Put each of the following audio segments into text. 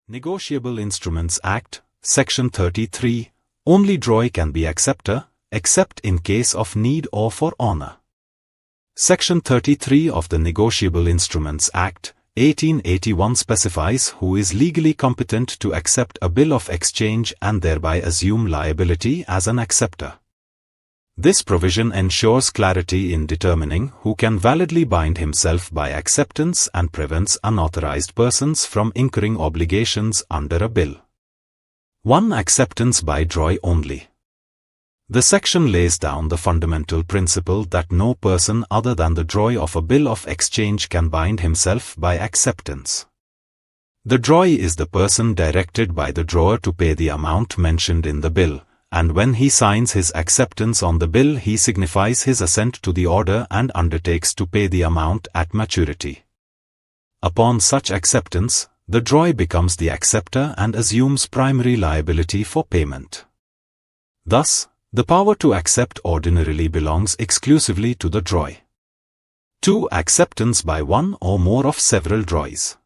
Negotiable Instruments Act, Section 33, only drawee can be acceptor, except in case of need or for honor. Section 33 of the Negotiable Instruments Act, 1881 specifies who is legally competent to accept a bill of exchange and thereby assume liability as an acceptor. This provision ensures clarity in determining who can validly bind himself by acceptance and prevents unauthorized persons from incurring obligations under a bill. 1. Acceptance by drawee only. The section lays down the fundamental principle that no person other than the drawee of a bill of exchange can bind himself by acceptance. The drawee is the person directed by the drawer to pay the amount mentioned in the bill, and when he signs his acceptance on the bill he signifies his assent to the order and undertakes to pay the amount at maturity. Upon such acceptance, the drawee becomes the acceptor and assumes primary liability for payment. Thus, the power to accept ordinarily belongs exclusively to the drawee. 2. Acceptance by one or more of several drawees.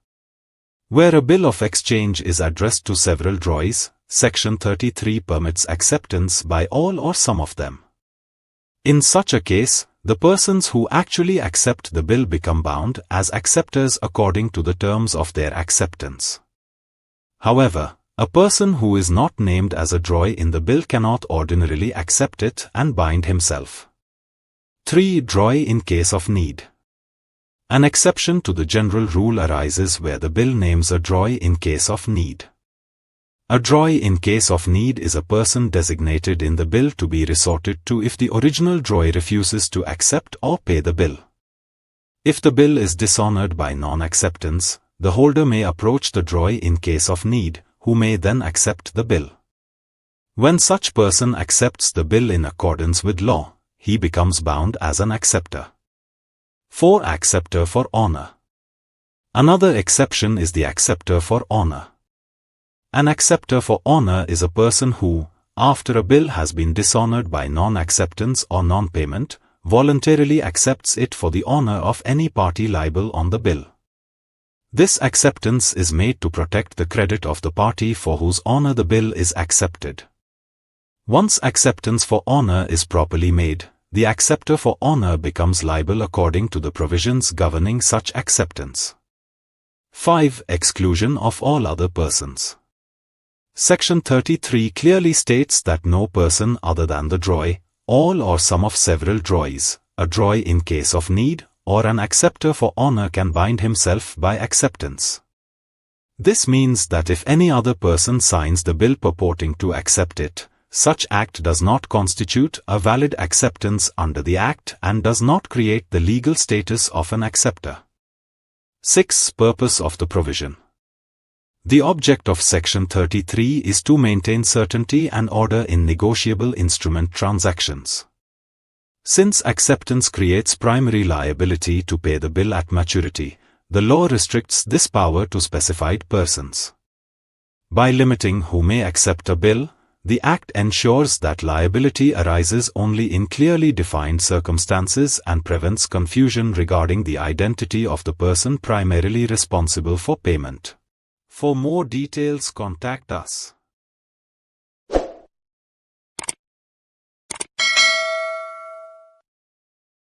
Where a bill of exchange is addressed to several drawees, Section 33 permits acceptance by all or some of them. In such a case, the persons who actually accept the bill become bound as acceptors according to the terms of their acceptance. However, a person who is not named as a drawee in the bill cannot ordinarily accept it and bind himself. 3. Drawee in case of need. An exception to the general rule arises where the bill names a drawee in case of need. A drawee in case of need is a person designated in the bill to be resorted to if the original drawee refuses to accept or pay the bill. If the bill is dishonored by non-acceptance, the holder may approach the drawee in case of need, who may then accept the bill. When such person accepts the bill in accordance with law, he becomes bound as an acceptor. 4. Acceptor for honor. Another exception is the acceptor for honor. An acceptor for honor is a person who, after a bill has been dishonored by non-acceptance or non-payment, voluntarily accepts it for the honor of any party liable on the bill. This acceptance is made to protect the credit of the party for whose honor the bill is accepted. Once acceptance for honor is properly made, the acceptor for honor becomes liable according to the provisions governing such acceptance. 5. Exclusion of all other persons. Section 33 clearly states that no person other than the drawee, all or some of several drawees, a drawee in case of need, or an acceptor for honor can bind himself by acceptance. This means that if any other person signs the bill purporting to accept it, such act does not constitute a valid acceptance under the Act and does not create the legal status of an acceptor. 6. Purpose of the provision. The object of Section 33 is to maintain certainty and order in negotiable instrument transactions. Since acceptance creates primary liability to pay the bill at maturity, the law restricts this power to specified persons. By limiting who may accept a bill, the Act ensures that liability arises only in clearly defined circumstances and prevents confusion regarding the identity of the person primarily responsible for payment. For more details, contact us.